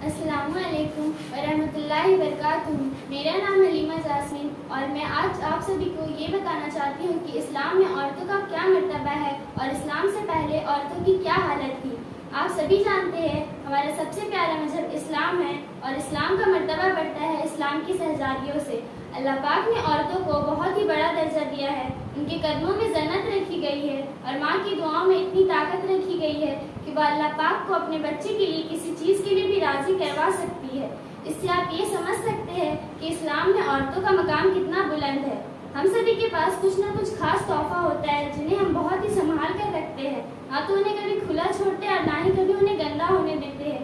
अस्सलामु अलैकुम वरहमतुल्लाहि वबरकातुहू। मेरा नाम हलीमा जास्मीन और मैं आज आप सभी को ये बताना चाहती हूँ कि इस्लाम में औरतों का क्या मर्तबा है और इस्लाम से पहले औरतों की क्या हालत थी। आप सभी जानते हैं हमारा सबसे प्यारा मजहब इस्लाम है और इस्लाम का मर्तबा बढ़ता है इस्लाम की शहजादियों से। अल्लाह पाक ने औरतों को बहुत ही बड़ा दर्जा दिया है, उनके कदमों में जन्नत रखी गई है और माँ की दुआओं में इतनी ताकत रखी गई है कि वह अल्लाह पाक को अपने बच्चे के लिए किसी चीज़ के लिए भी राज़ी करवा सकती है। इससे आप ये समझ सकते हैं कि इस्लाम में औरतों का मकाम कितना बुलंद है। हम सभी के पास कुछ ना कुछ खास तोहफा होता है जिन्हें हम बहुत ही संभाल कर रखते हैं, ना तो उन्हें कभी खुला छोड़ते हैं और ना ही कभी उन्हें गंदा होने देते हैं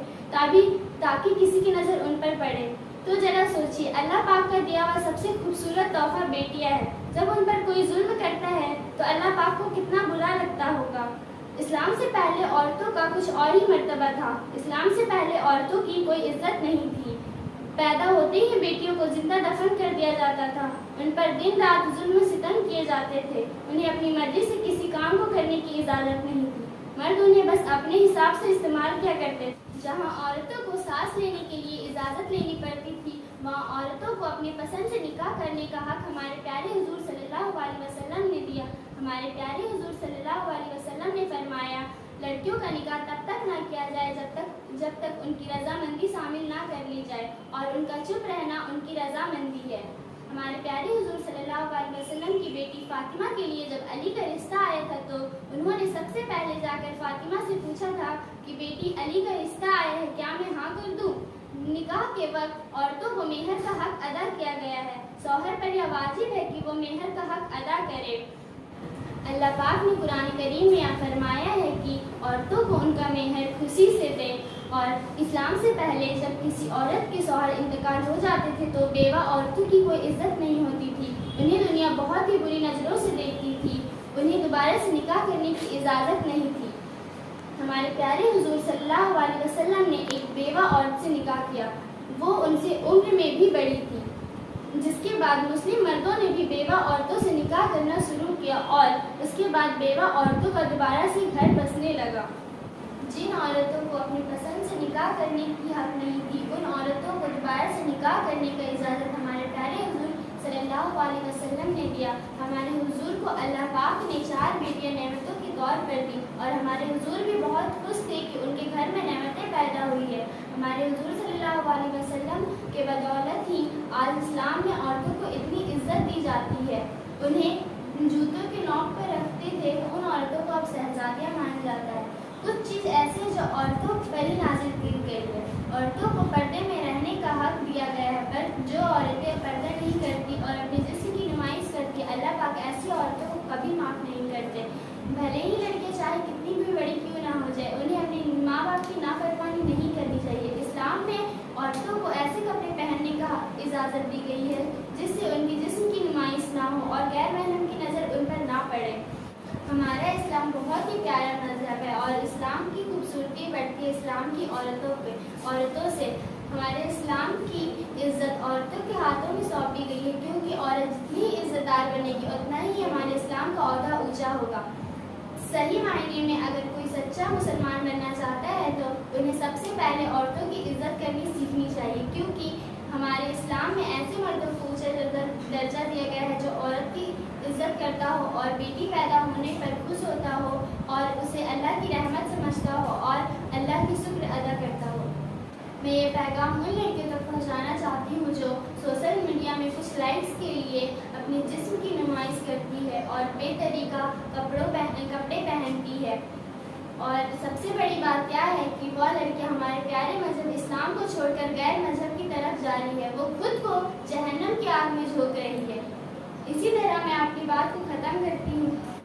ताकि किसी की नज़र उन पर पड़े। तो जरा सोचिए, अल्लाह पाक का दिया हुआ सबसे खूबसूरत तोहफा बेटियां है। जब उन पर कोई जुल्म करता है तो अल्लाह पाक को कितना बुरा लगता होगा। इस्लाम से पहले औरतों का कुछ और ही मर्तबा था। इस्लाम से पहले औरतों की कोई इज्जत नहीं थी। पैदा होते ही बेटियों को जिंदा दफन कर दिया जाता था। उन पर दिन रात जुल्म सितम किए जाते थे। उन्हें अपनी मर्जी से किसी काम को करने की इजाज़त नहीं थी। मर्द उन्हें बस अपने हिसाब से इस्तेमाल किया करते थे। जहाँ औरतों को सांस लेने के लिए इजाज़त लेनी पड़ती थी, वहाँ औरतों को अपनी पसंद से निकाह करने का हक हमारे प्यारे हुजूर सल्लल्लाहु अलैहि वसल्लम ने दिया। हमारे प्यारे हुजूर सल्लल्लाहु अलैहि वसल्लम ने फरमाया, लड़कियों का निकाह तब तक ना किया जाए जब तक उनकी रजामंदी शामिल ना कर ली जाए, और उनका चुप रहना उनकी रजामंदी है। हमारे प्यारे हुजूर सल्लल्लाहु अलैहि वसल्लम की बेटी फातिमा के लिए जब अली का रिश्ता आया था तो उन्होंने सबसे पहले जाकर फातिमा से पूछा था कि बेटी, अली का रिश्ता आया है, क्या मैं हाँ कर दूँ? निकाह के वक्त औरतों को मेहर का हक अदा किया गया है। शौहर पर यह वाजिब है कि वो मेहर का हक अदा करे। अल्लाह पाक ने कुरान करीम में फरमाया है कि औरतों को उनका मेहर खुशी से दें। और इस्लाम से पहले जब किसी औरत के शौहर इंतकाल हो जाते थे तो बेवा औरतों की कोई इज्जत नहीं होती थी। उन्हें दुनिया बहुत ही बुरी नज़रों से देखती थी। उन्हें दोबारा से निकाह करने की इजाज़त नहीं थी। हमारे प्यारे हुजूर सल्लल्लाहु अलैहि वसल्लम ने एक बेवा औरत से निकाह किया। वो उनसे उम्र में भी बड़ी थी। जिसके बाद मुस्लिम मर्दों ने भी बेवा औरतों से निकाह करना शुरू किया और उसके बाद बेवा औरतों का दोबारा से घर बसने लगा। जिन औरतों को अपनी पसंद से निकाह करने की हक नहीं थी, उन औरतों को दोबारा से निकाह करने का इजाज़त हमारे प्यारे हुजूर सल्लल्लाहु अलैहि वसल्लम ने दिया। हमारे हुजूर को अल्लाह पाक ने 4 बेटियां नेमतों के तौर पर दी और हमारे हुजूर भी बहुत खुश थे कि उनके घर में नेमतें पैदा हुई है। हमारे हुजूर सल्लल्लाहु अलैहि वसल्लम के बदौलत ही आज इस्लाम में औरतों को इतनी इज्जत दी जाती है। उन्हें जूतों के नोक पर रखते थे, उन औरतों को अब शहजादियाँ माना जाता है। कुछ चीज़ ऐसी है जो औरतों पर ही नाज़िल की गई है। औरतों को पर्दे में रहने का हक दिया गया है, पर जो औरतें पर्दा नहीं करती और अपने जिस्म की नुमाइश करती, अल्लाह पाक ऐसी औरतों को कभी माफ़ नहीं करते। भले ही लड़कियाँ चाहे कितनी भी बड़ी क्यों ना हो जाए, उन्हें अपने माँ बाप की नाफरमानी नहीं करनी चाहिए। इस्लाम में औरतों को ऐसे कपड़े पहनने का इजाज़त दी गई है जिससे उनके जिस्म की नुमाइश ना हो और गैर महरम की नज़र उन पर ना पड़े। हमारा इस्लाम बहुत ही प्यारा मजहब है और इस्लाम की खूबसूरती बढ़ती है इस्लाम की औरतों से। हमारे इस्लाम की इज्जत औरतों के हाथों में सौंपी गई है, क्योंकि औरत जितनी इज्जतदार बनेगी उतना ही हमारे इस्लाम का ओहदा ऊंचा होगा। सही मायने में अगर कोई सच्चा मुसलमान बनना चाहता है तो उन्हें सबसे पहले औरतों की इज्जत करनी सीखनी चाहिए, क्योंकि हमारे इस्लाम में ऐसे मर्दों को ऊंचा दर्जा दिया गया है जो औरत की इज्जत करता हो और बेटी पैदा होने पर खुश होता हो और उसे अल्लाह की रहमत समझता हो और अल्लाह की शुक्र अदा करता हो। मैं ये पैगाम उन लड़कियों तक पहुँचाना चाहती हूँ जो सोशल मीडिया में कुछ लाइक्स के लिए अपने जिस्म की नुमाइश करती है और बेतरीका कपड़े पहनती है। और सबसे बड़ी बात क्या है कि वह लड़कियाँ हमारे प्यारे मजहब इस्लाम को छोड़कर गैर मजहब की तरफ जा रही है। वो खुद को जहन्नम की आग में झोंक रही है। इसी तरह मैं आपकी बात को ख़त्म करती हूँ।